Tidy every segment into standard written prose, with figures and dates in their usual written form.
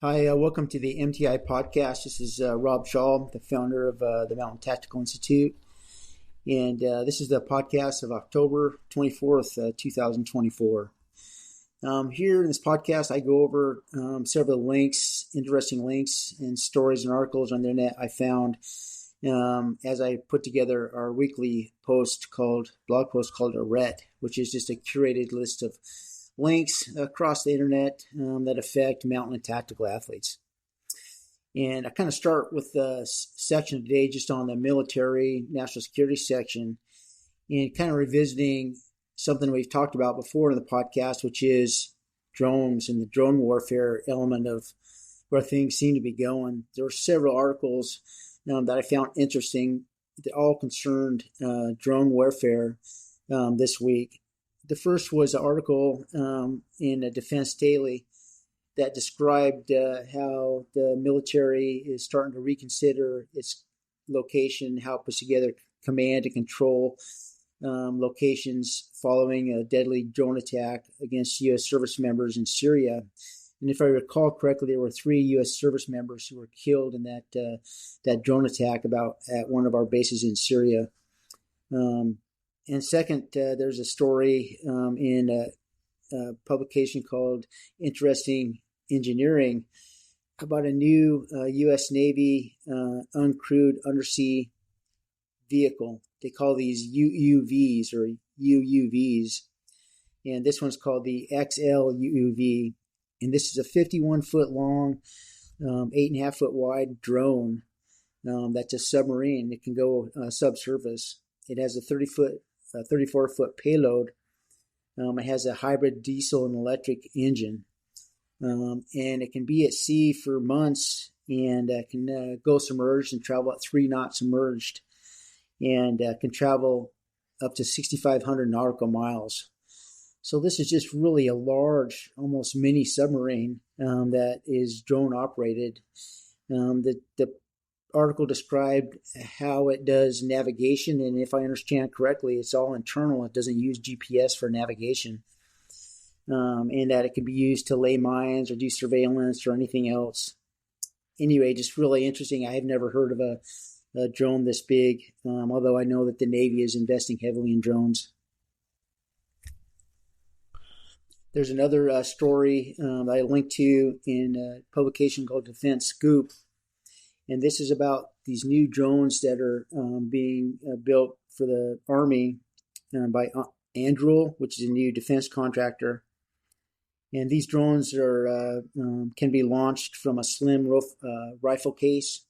Hi, welcome to the MTI podcast. This is Rob Shaw, the founder of the Mountain Tactical Institute. And this is the podcast of October 24th, 2024. Here in this podcast, I go over several links, interesting links and stories and articles on the internet I found as I put together our weekly blog post called Arete, which is just a curated list of links across the internet that affect mountain and tactical athletes. And I kind of start with the section today just on the military, national security section, and kind of revisiting something we've talked about before in the podcast, which is drones and the drone warfare element of where things seem to be going. There were several articles that I found interesting that all concerned drone warfare this week. The first was an article in a Defense Daily that described how the military is starting to reconsider its location, how it puts together command and control locations following a deadly drone attack against U.S. service members in Syria. And if I recall correctly, there were 3 U.S. service members who were killed in that drone attack at one of our bases in Syria. And second, there's a story in a publication called Interesting Engineering about a new U.S. Navy uncrewed undersea vehicle. They call these UUVs or UUVs. And this one's called the XL UUV. And this is a 51-foot long, 8.5-foot wide drone that's a submarine. It can go subsurface. It has a 34-foot payload. It has a hybrid diesel and electric engine. And it can be at sea for months and can go submerged and travel at 3 knots submerged and can travel up to 6,500 nautical miles. So this is just really a large, almost mini submarine that is drone operated. The article described how it does navigation, and if I understand correctly, it's all internal. It doesn't use GPS for navigation, and that it can be used to lay mines or do surveillance or anything else. Anyway, just really interesting. I have never heard of a drone this big, although I know that the Navy is investing heavily in drones. There's another story that I linked to in a publication called Defense Scoop. And this is about these new drones that are being built for the Army by Anduril, which is a new defense contractor. And these drones can be launched from a slim rifle case,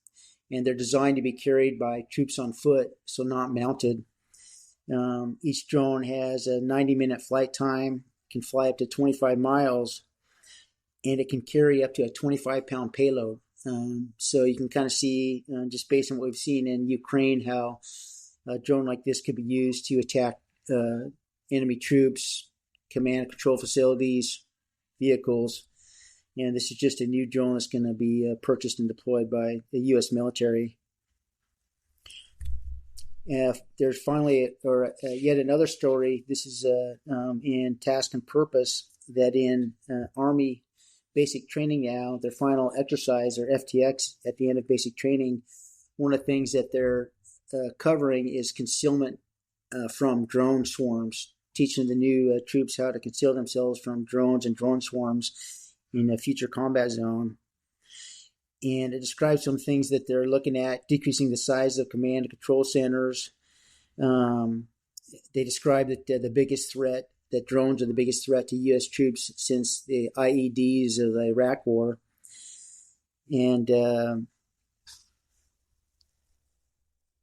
and they're designed to be carried by troops on foot, so not mounted. Each drone has a 90-minute flight time, can fly up to 25 miles, and it can carry up to a 25-pound payload. So you can kind of see, just based on what we've seen in Ukraine, how a drone like this could be used to attack enemy troops, command and control facilities, vehicles. And this is just a new drone that's going to be purchased and deployed by the U.S. military. There's finally yet another story. This is in Task and Purpose, that in Army basic training now, their final exercise, or FTX, at the end of basic training, one of the things that they're covering is concealment from drone swarms, teaching the new troops how to conceal themselves from drones and drone swarms in a future combat zone. And it describes some things that they're looking at: decreasing the size of command and control centers. They describe that drones are the biggest threat to U.S. troops since the IEDs of the Iraq War. And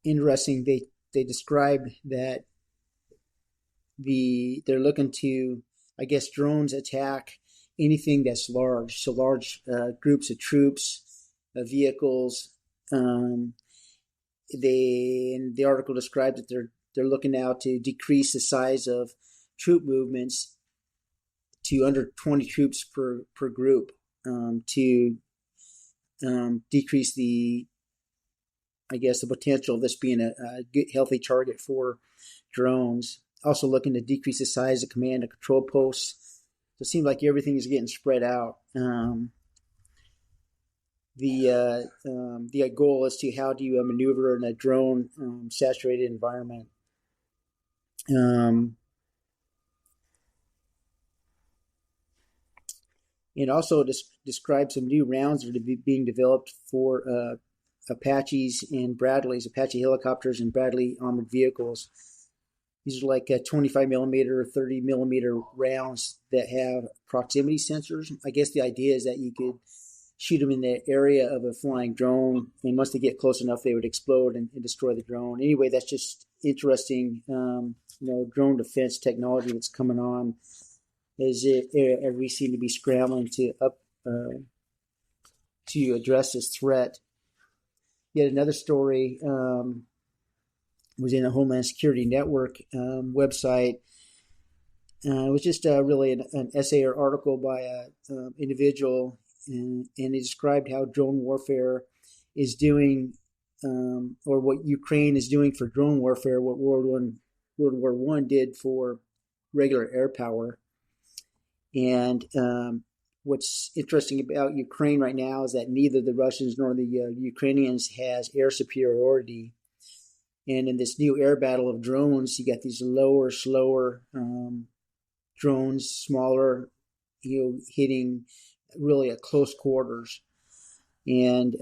interesting, they describe that they're looking to, I guess, drones attack anything that's large. So large groups of troops, vehicles. The article described that they're looking now to decrease the size of troop movements to under 20 troops per group, to decrease the potential of this being a good, healthy target for drones. Also looking to decrease the size of command and control posts. So it seems like everything is getting spread out. the goal as to how do you maneuver in a drone saturated environment. And also describe some new rounds that are being developed for Apaches and Bradleys, Apache helicopters and Bradley armored vehicles. These are like 25 millimeter, 30 millimeter rounds that have proximity sensors. I guess the idea is that you could shoot them in the area of a flying drone, and once they get close enough, they would explode and destroy the drone. Anyway, that's just interesting, drone defense technology that's coming on as we seem to be scrambling to address this threat. Yet another story was in a Homeland Security Network website. It was just really an essay or article by an individual, and they described how drone warfare is doing, or what Ukraine is doing for drone warfare, what World War I did for regular air power. And what's interesting about Ukraine right now is that neither the Russians nor the Ukrainians has air superiority. And in this new air battle of drones, you got these lower, slower drones, smaller, hitting really at close quarters. And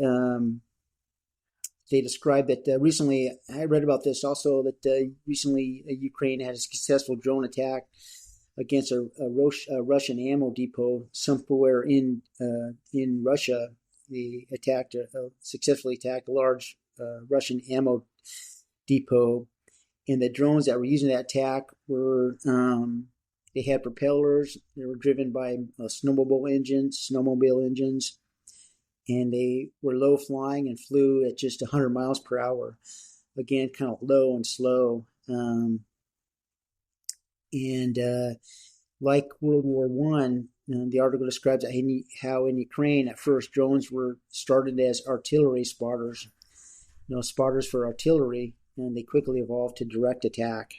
they described that recently, I read about this also, that recently Ukraine had a successful drone attack against a Russian ammo depot somewhere in Russia. They successfully attacked a large Russian ammo depot, and the drones that were using that attack were they had propellers. They were driven by snowmobile engines, and they were low flying and flew at just 100 miles per hour. Again, kind of low and slow. Like World War I, the article describes how in Ukraine at first drones were started as artillery spotters, spotters for artillery, and they quickly evolved to direct attack.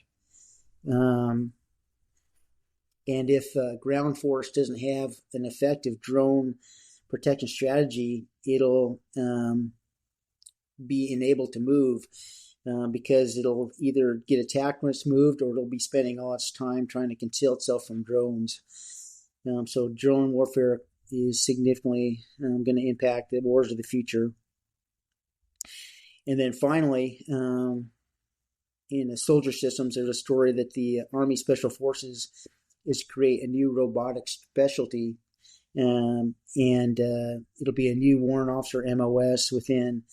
And if ground force doesn't have an effective drone protection strategy, it'll be unable to move. Because it'll either get attacked when it's moved, or it'll be spending all its time trying to conceal itself from drones. So drone warfare is significantly going to impact the wars of the future. And then finally, in the soldier systems, there's a story that the Army Special Forces is to create a new robotics specialty, and it'll be a new warrant officer MOS within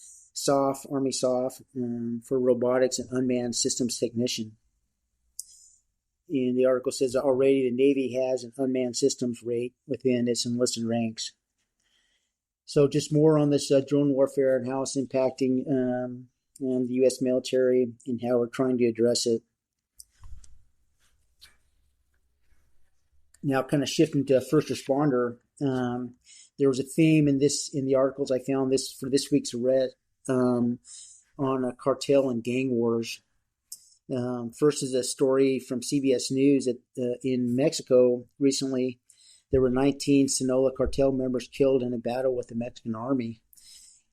Army SOF, for robotics and unmanned systems technician. And the article says that already the Navy has an unmanned systems rate within its enlisted ranks. So just more on this drone warfare and how it's impacting the U.S. military and how we're trying to address it. Now, kind of shifting to first responder, there was a theme in the articles I found for this week's Arete on a cartel and gang wars. First is a story from CBS News that in Mexico recently there were 19 Sinaloa cartel members killed in a battle with the Mexican army.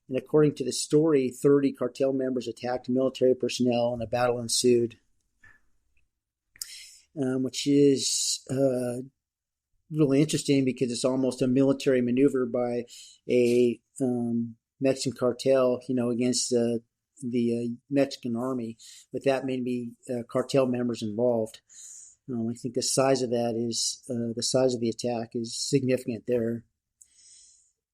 And according to the story, 30 cartel members attacked military personnel and a battle ensued, which is really interesting because it's almost a military maneuver by a Mexican cartel, against the Mexican army, with that many cartel members involved. I think the size of the attack is significant there.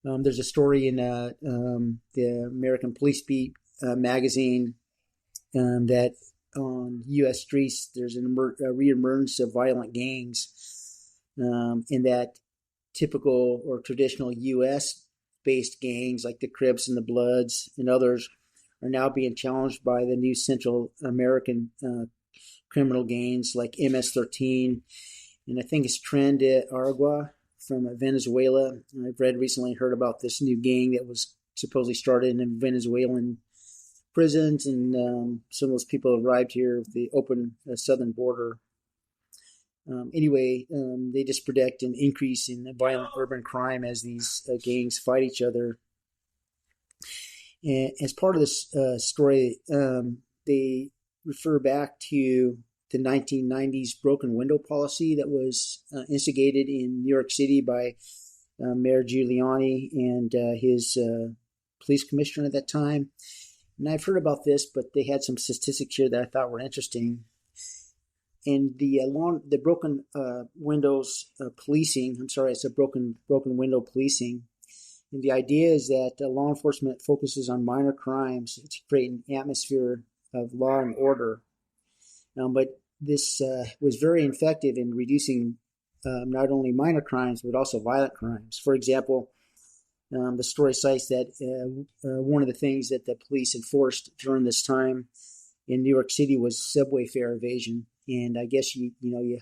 There's a story in the American Police Beat magazine that on U.S. streets there's a reemergence of violent gangs, in that typical or traditional U.S.-based gangs like the Crips and the Bloods and others are now being challenged by the new Central American criminal gangs like MS-13, and I think it's Tren de Aragua from Venezuela. I've heard about this new gang that was supposedly started in Venezuelan prisons, and some of those people arrived here with the open southern border. They just predict an increase in violent urban crime as these gangs fight each other. And as part of this story, they refer back to the 1990s broken window policy that was instigated in New York City by Mayor Giuliani and his police commissioner at that time. And I've heard about this, but they had some statistics here that I thought were interesting. And the broken windows policing, it's a broken window policing. And the idea is that law enforcement focuses on minor crimes to create an atmosphere of law and order. But this was very effective in reducing not only minor crimes, but also violent crimes. For example, the story cites that one of the things that the police enforced during this time in New York City was subway fare evasion. And I guess you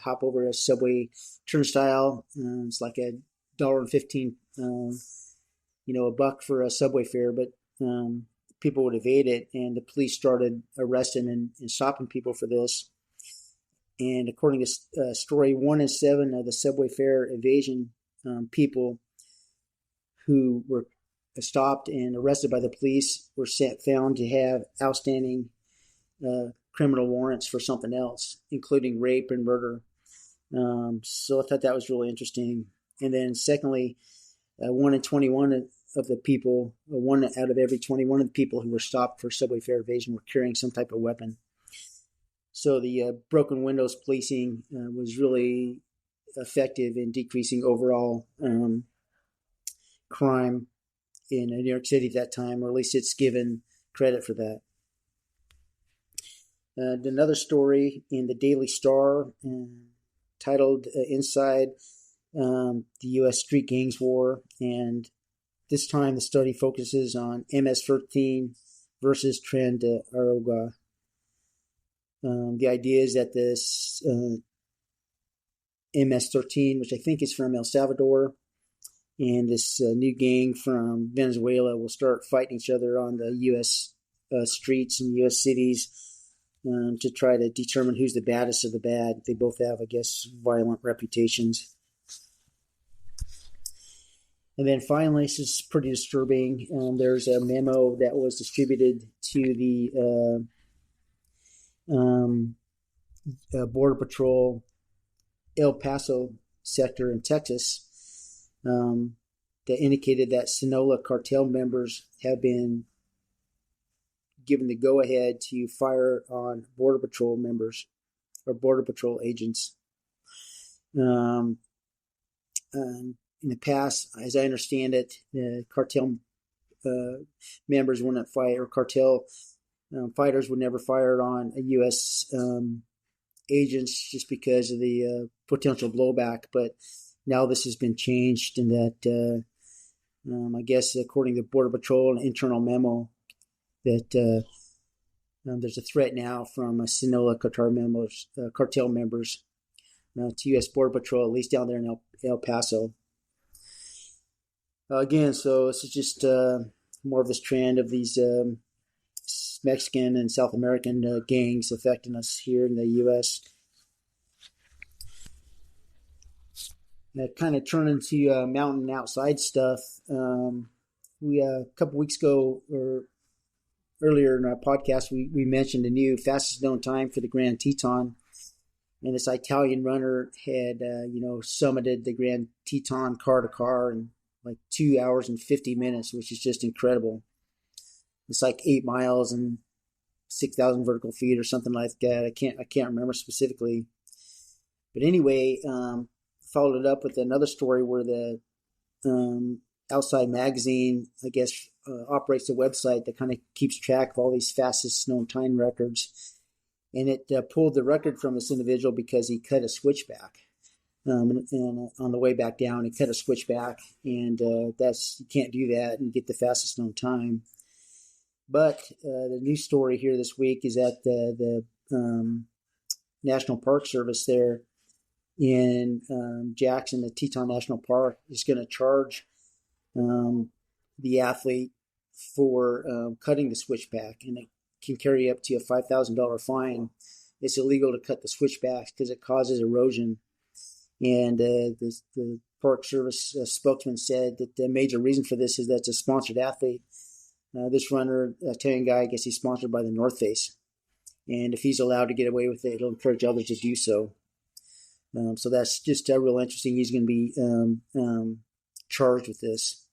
hop over a subway turnstile. It's like $1.15, $1 for a subway fare, but people would evade it, and the police started arresting and stopping people for this. And according to story, 1 in 7 of the subway fare evasion people who were stopped and arrested by the police were found to have outstanding criminal warrants for something else, including rape and murder. So I thought that was really interesting. And then secondly, 1 in 21 of the people, 1 out of every 21 of the people who were stopped for subway fare evasion were carrying some type of weapon. So the broken windows policing was really effective in decreasing overall crime in New York City at that time, or at least it's given credit for that. Another story in the Daily Star titled Inside the U.S. Street Gangs War, and this time the study focuses on MS-13 versus Tren de Aragua. The idea is that this MS-13, which I think is from El Salvador, and this new gang from Venezuela will start fighting each other on the U.S. Streets and U.S. cities to try to determine who's the baddest of the bad. They both have, I guess, violent reputations. And then finally, this is pretty disturbing. There's a memo that was distributed to the Border Patrol El Paso sector in Texas that indicated that Sinaloa cartel members have been given the go-ahead to fire on Border Patrol members or Border Patrol agents. In the past, as I understand it, the cartel members wouldn't fight, or cartel fighters would never fire on U.S. agents just because of the potential blowback. But now this has been changed, in that I guess according to Border Patrol, an internal memo, that there's a threat now from Sinaloa cartel members to U.S. Border Patrol, at least down there in El Paso. Again, so this is just more of this trend of these Mexican and South American gangs affecting us here in the U.S. Kind of turning to mountain outside stuff. We a couple weeks ago, or earlier in our podcast, we mentioned the new fastest known time for the Grand Teton, and this Italian runner had summited the Grand Teton car to car in like 2 hours and 50 minutes, which is just incredible. It's like 8 miles and 6,000 vertical feet or something like that. I can't remember specifically, but anyway, followed it up with another story where the Outside Magazine, I guess, operates a website that kind of keeps track of all these fastest known time records, and it pulled the record from this individual because he cut a switchback. And on the way back down, he cut a switchback, and you can't do that and get the fastest known time. But the news story here this week is that the National Park Service there in Jackson, the Teton National Park, is going to charge the athlete for cutting the switchback, and it can carry up to a $5,000 fine. It's illegal to cut the switchbacks because it causes erosion. And the Park Service spokesman said that the major reason for this is that it's a sponsored athlete This runner, Italian guy, I guess he's sponsored by the North Face. And if he's allowed to get away with it, it'll encourage others to do so. So that's just real interesting. He's going to be charged with this.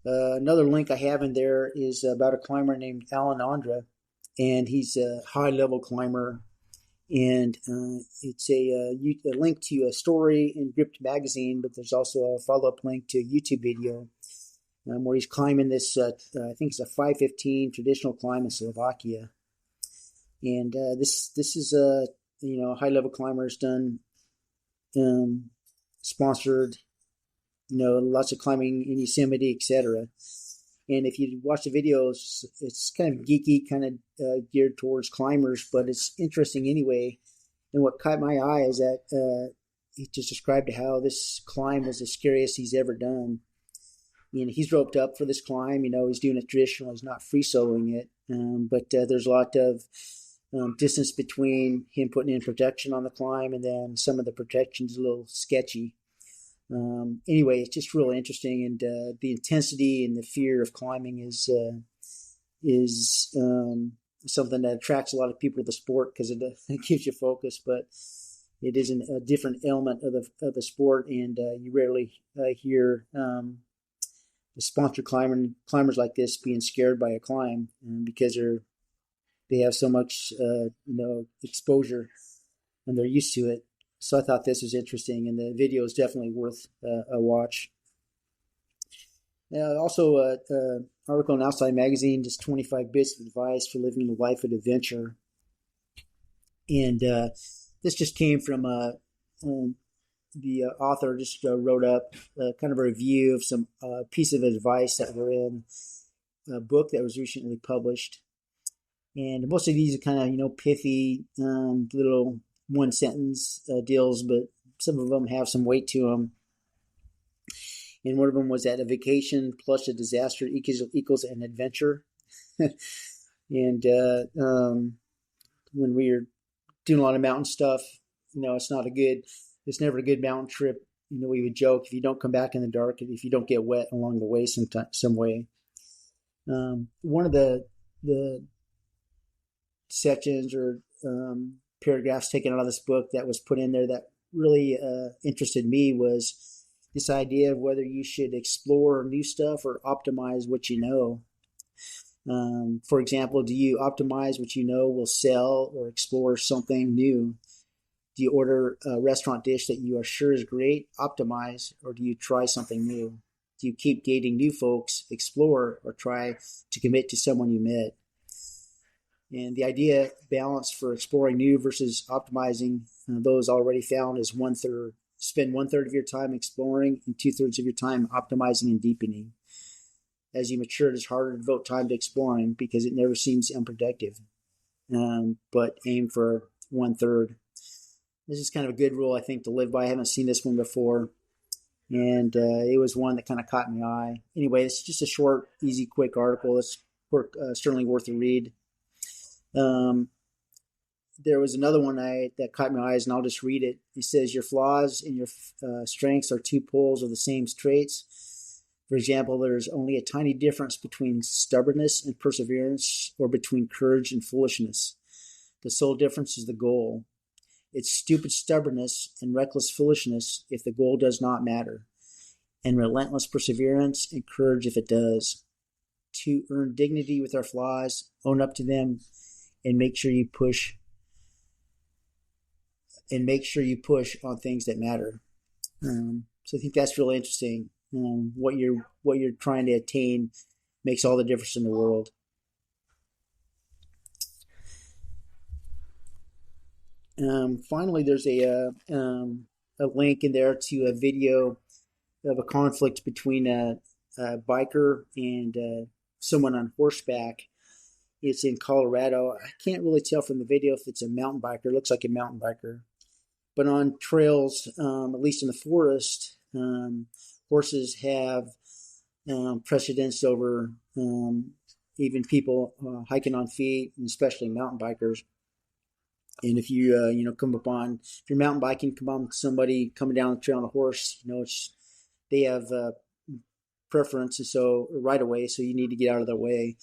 Another link I have in there is about a climber named Alan Andra, and he's a high-level climber. And it's a link to a story in Gripped magazine, but there's also a follow-up link to a YouTube video where he's climbing this, I think it's a 515 traditional climb in Slovakia. And this is a high-level climber has done sponsored, lots of climbing in Yosemite, etc. And if you watch the videos, it's kind of geeky, kind of geared towards climbers, but it's interesting anyway. And what caught my eye is that he just described how this climb was the scariest he's ever done. He's roped up for this climb. He's doing it traditional. He's not free soloing it. But there's a lot of distance between him putting in protection on the climb, and then some of the protection's a little sketchy. Anyway, it's just really interesting, and the intensity and the fear of climbing is something that attracts a lot of people to the sport because it gives you focus, but it is a different element of the sport, and you rarely hear the sponsored climbers like this being scared by a climb because they have so much exposure and they're used to it. So I thought this was interesting, and the video is definitely worth a watch. Also, an article in Outside Magazine, just 25 bits of advice for living a life of adventure. And this just came from the author just wrote up kind of a review of some piece of advice that were in a book that was recently published. And most of these are kind of, pithy little one sentence deals, but some of them have some weight to them. And one of them was that a vacation plus a disaster equals an adventure. And when we're doing a lot of mountain stuff, it's never a good mountain trip. We would joke if you don't come back in the dark, if you don't get wet along the way some way. One of the sections or paragraphs taken out of this book that was put in there that really interested me was this idea of whether you should explore new stuff or optimize what you know. For example, do you optimize what you know will sell or explore something new? Do you order a restaurant dish that you are sure is great, optimize, or do you try something new? Do you keep dating new folks, explore, or try to commit to someone you met? And the idea balance for exploring new versus optimizing those already found is 1/3. Spend 1/3 of your time exploring and 2/3 of your time optimizing and deepening. As you mature, it is harder to devote time to exploring because it never seems unproductive. But aim for 1/3. This is kind of a good rule, I think, to live by. I haven't seen this one before. And it was one that kind of caught my eye. Anyway, it's just a short, easy, quick article. It's certainly worth a read. There was another one that caught my eyes, and I'll just read it. It says, your flaws and your strengths are two poles of the same traits. For example, there's only a tiny difference between stubbornness and perseverance, or between courage and foolishness. The sole difference is the goal. It's stupid stubbornness and reckless foolishness if the goal does not matter, and relentless perseverance and courage if it does. To earn dignity with our flaws, own up to them, and make sure you push on things that matter. So I think that's really interesting. What you're trying to attain makes all the difference in the world. Finally, there's a link in there to a video of a conflict between a biker and someone on horseback. It's in Colorado. I can't really tell from the video if it's a mountain biker. It looks like a mountain biker. But on trails, at least in the forest, horses have precedence over even people hiking on feet, and especially mountain bikers. And if you if you're mountain biking, come on somebody coming down the trail on a horse, they have preference, and so right away. So you need to get out of their way.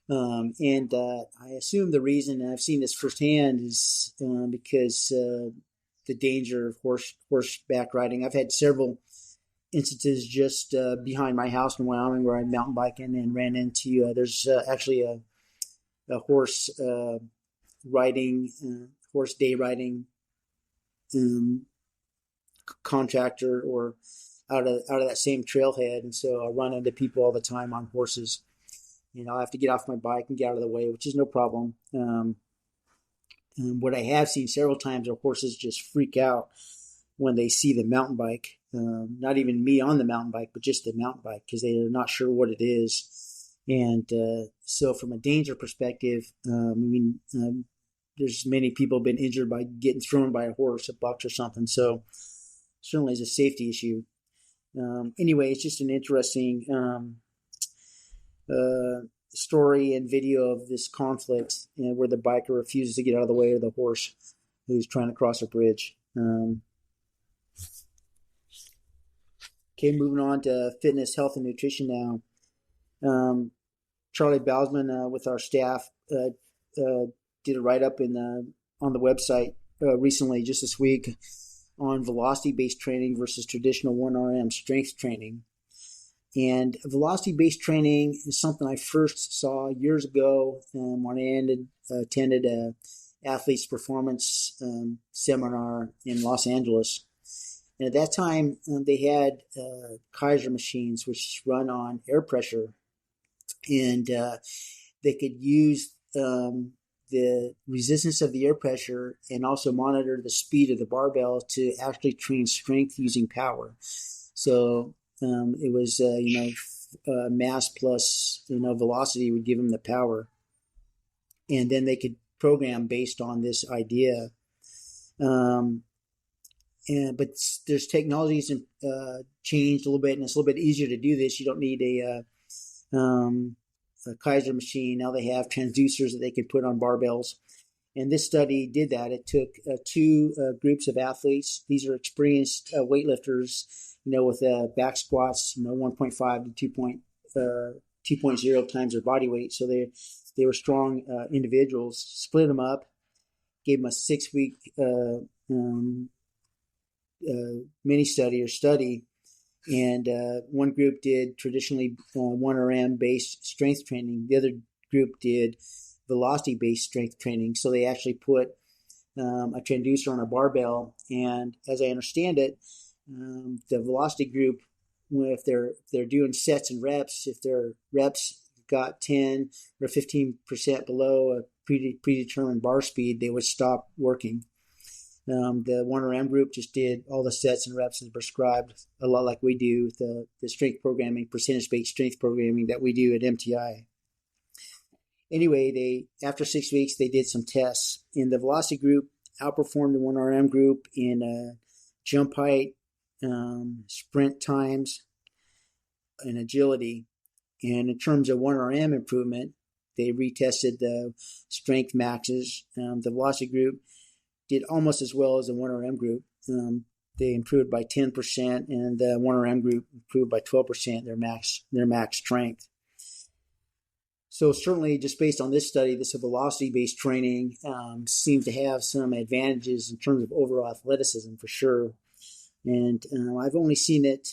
And I assume the reason, and I've seen this firsthand, is because the danger of horseback riding. I've had several instances just behind my house in Wyoming where I'm mountain biking and ran into. There's actually a horse horse day riding contractor or out of that same trailhead, and so I run into people all the time on horses. I have to get off my bike and get out of the way, which is no problem. What I have seen several times are horses just freak out when they see the mountain bike. Not even me on the mountain bike, but just the mountain bike, because they are not sure what it is. And so from a danger perspective, there's many people have been injured by getting thrown by a horse, a buck or something. So certainly is a safety issue. Anyway, it's just an interesting story and video of this conflict, where the biker refuses to get out of the way of the horse who's trying to cross a bridge. Okay, moving on to fitness, health, and nutrition now. Charlie Bowsman with our staff did a write-up on the website recently, just this week, on velocity-based training versus traditional 1RM strength training. And velocity-based training is something I first saw years ago when I attended an athlete's performance seminar in Los Angeles. And at that time, they had Kaiser machines, which run on air pressure. And they could use the resistance of the air pressure and also monitor the speed of the barbell to actually train strength using power. So it was, mass plus, velocity would give them the power. And then they could program based on this idea. But there's technologies changed a little bit, and it's a little bit easier to do this. You don't need a Kaiser machine. Now they have transducers that they can put on barbells. And this study did that. It took two groups of athletes. These are experienced weightlifters, with back squats, 1.5 to 2.0 times their body weight. So they were strong individuals. Split them up, gave them a 6-week mini study or study. And one group did traditionally 1RM based strength training. The other group did velocity based strength training. So they actually put a transducer on a barbell. And as I understand it, the velocity group, if they're doing sets and reps, if their reps got 10 or 15% below a predetermined bar speed, they would stop working. The 1RM group just did all the sets and reps as prescribed, a lot like we do with the strength programming, percentage-based strength programming that we do at MTI. Anyway, after 6 weeks, they did some tests. In the velocity group, outperformed the 1RM group in jump height, sprint times, and agility. And in terms of 1RM improvement, they retested the strength maxes. The velocity group did almost as well as the 1RM group. They improved by 10%, and the 1RM group improved by 12% their max strength. So certainly, just based on this study, this velocity-based training seems to have some advantages in terms of overall athleticism for sure. And I've only seen it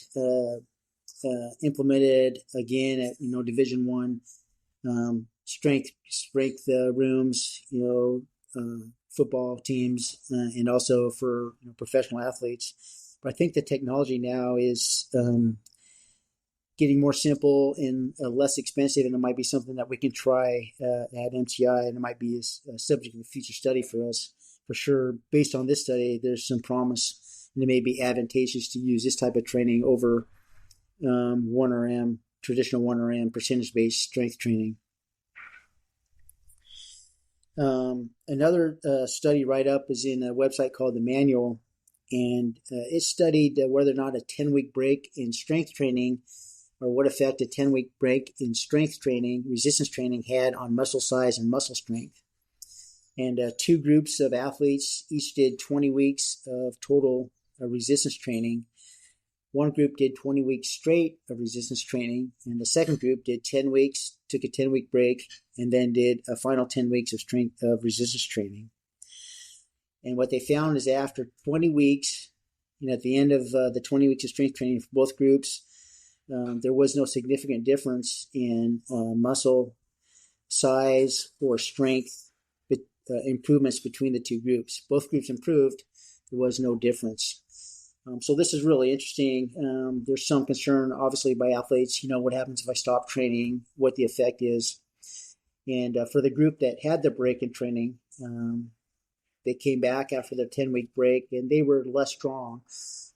implemented again at Division I strength rooms, football teams, and also for professional athletes. But I think the technology now is getting more simple and less expensive, and it might be something that we can try at MTI, and it might be a subject of a future study for us for sure. Based on this study, there's some promise, and it may be advantageous to use this type of training over 1RM, traditional 1RM percentage-based strength training. Another study write-up is in a website called The Manual, and it studied whether or not a 10-week break in strength training, or what effect a 10-week break in strength training, resistance training, had on muscle size and muscle strength. And two groups of athletes each did 20 weeks of total resistance training. One group did 20 weeks straight of resistance training, and the second group did 10 weeks, took a 10-week break, and then did a final 10 weeks of resistance training. And what they found is after 20 weeks, at the end of the 20 weeks of strength training for both groups, there was no significant difference in muscle size or strength improvements between the two groups. Both groups improved. There was no difference. So this is really interesting. There's some concern, obviously, by athletes, what happens if I stop training, what the effect is. And for the group that had the break in training, they came back after their 10-week break, and they were less strong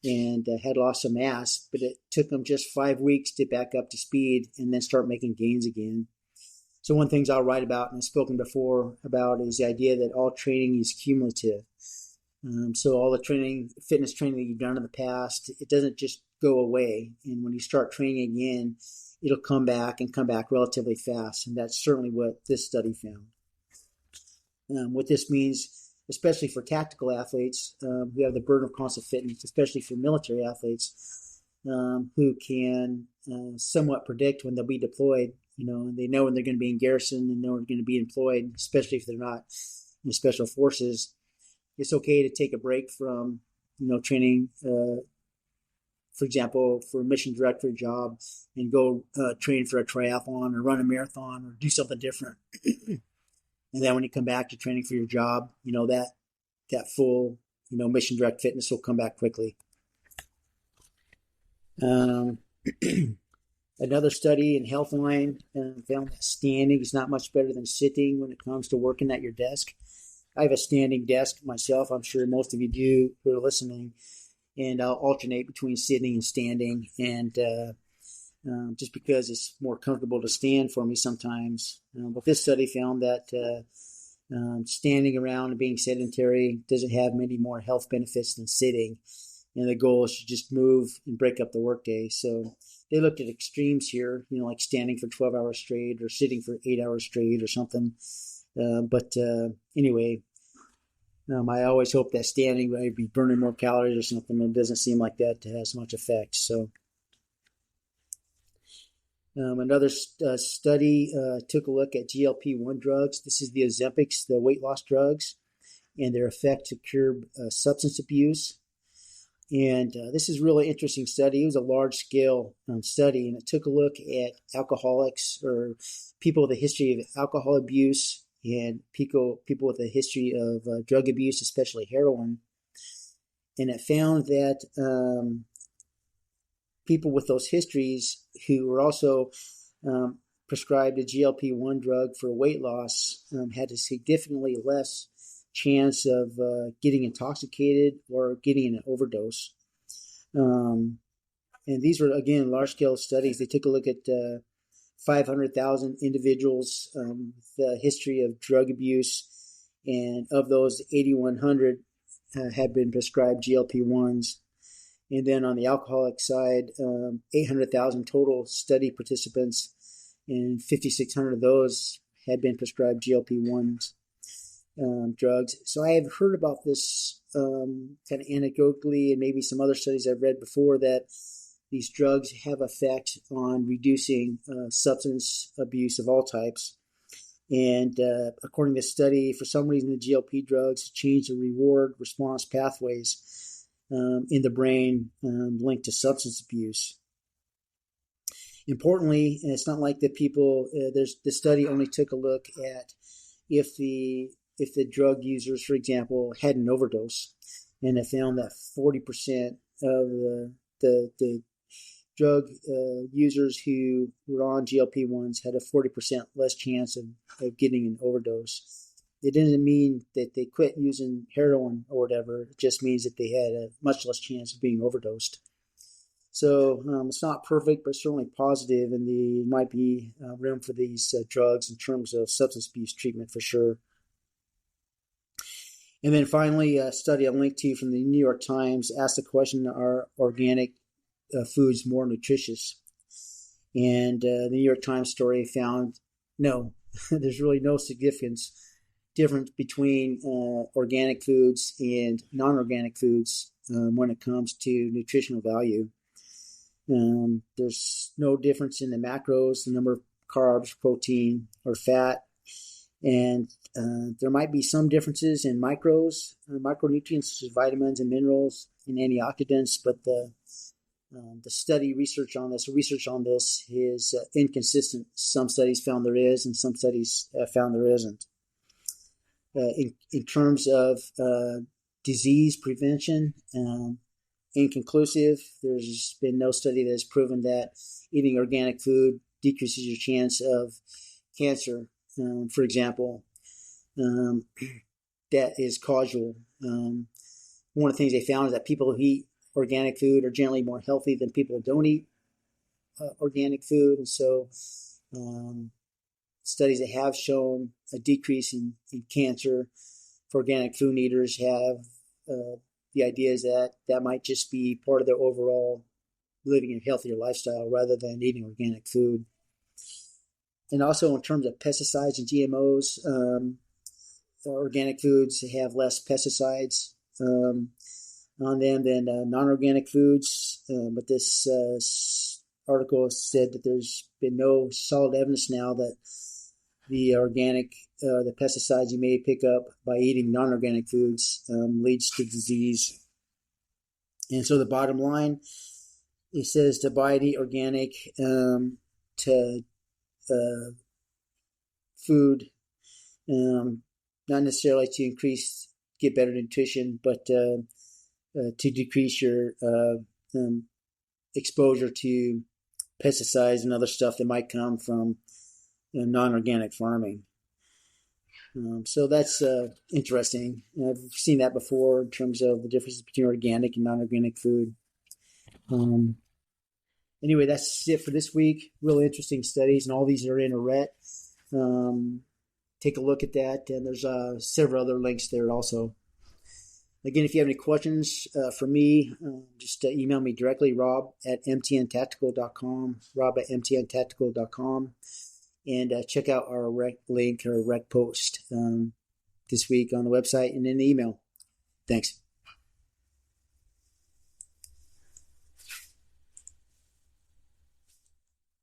and had lost some mass, but it took them just 5 weeks to back up to speed and then start making gains again. So one of the things I'll write about, and I've spoken before about, is the idea that all training is cumulative. So all the fitness training that you've done in the past, it doesn't just go away. And when you start training again, it'll come back relatively fast. And that's certainly what this study found. What this means, especially for tactical athletes who have the burden of constant fitness, especially for military athletes who can somewhat predict when they'll be deployed. They know when they're going to be in garrison and know when they're going to be employed, especially if they're not in special forces. It's okay to take a break from, training, for example, for a mission director job, and go train for a triathlon or run a marathon or do something different. And then when you come back to training for your job, that full, mission direct fitness will come back quickly. Another study in Healthline found that standing is not much better than sitting when it comes to working at your desk. I have a standing desk myself. I'm sure most of you do who are listening. And I'll alternate between sitting and standing. And just because it's more comfortable to stand for me sometimes. But this study found that standing around and being sedentary doesn't have many more health benefits than sitting. And the goal is to just move and break up the workday. So they looked at extremes here, like standing for 12 hours straight or sitting for 8 hours straight or something. But anyway, I always hope that standing might be burning more calories or something. It doesn't seem like that has much effect. So another study took a look at GLP-1 drugs. This is the Ozempics, the weight loss drugs, and their effect to curb substance abuse. And this is a really interesting study. It was a large-scale study, and it took a look at alcoholics or people with a history of alcohol abuse and people with a history of drug abuse, especially heroin. And it found that people with those histories who were also prescribed a GLP-1 drug for weight loss had a significantly less chance of getting intoxicated or getting an overdose. And these were, again, large-scale studies. They took a look at 500,000 individuals with a history of drug abuse, and of those, 8,100 had been prescribed GLP-1s. And then on the alcoholic side, 800,000 total study participants, and 5,600 of those had been prescribed GLP-1s drugs. So I have heard about this kind of anecdotally, and maybe some other studies I've read before, that these drugs have effect on reducing substance abuse of all types. And according to the study, for some reason, the GLP drugs change the reward response pathways in the brain linked to substance abuse. Importantly, and it's not like the people, the study only took a look at if the drug users, for example, had an overdose, and it found that 40% of the drug users who were on GLP-1s had a 40% less chance of getting an overdose. It didn't mean that they quit using heroin or whatever. It just means that they had a much less chance of being overdosed. So it's not perfect, but certainly positive, and there might be room for these drugs in terms of substance abuse treatment for sure. And then finally, a study I'll link to from the New York Times asked the question, are organic foods more nutritious? And the New York Times story found no, there's really no significance difference between organic foods and non-organic foods when it comes to nutritional value. There's no difference in the macros, the number of carbs, protein, or fat. And there might be some differences in micronutrients such as vitamins and minerals and antioxidants, but the research on this is inconsistent. Some studies found there is, and some studies found there isn't. In terms of disease prevention, inconclusive. There's been no study that has proven that eating organic food decreases your chance of cancer, for example. That is causal. One of the things they found is that people who eat organic food are generally more healthy than people who don't eat organic food. And so studies that have shown a decrease in cancer for organic food eaters have the idea is that might just be part of their overall living a healthier lifestyle rather than eating organic food. And also in terms of pesticides and GMOs, organic foods have less pesticides on them than non-organic foods. But this article said that there's been no solid evidence now that the pesticides you may pick up by eating non-organic foods leads to disease. And so the bottom line, it says to buy and eat organic, to food, not necessarily to get better nutrition, but to decrease your exposure to pesticides and other stuff that might come from non-organic farming. So that's interesting. I've seen that before in terms of the difference between organic and non-organic food. Anyway, that's it for this week. Really interesting studies, and all these are in Arete. Take a look at that, and there's several other links there also. Again, if you have any questions for me, just email me directly, rob@mtntactical.com, rob@mtntactical.com. And check out our rec post this week on the website and in the email. Thanks.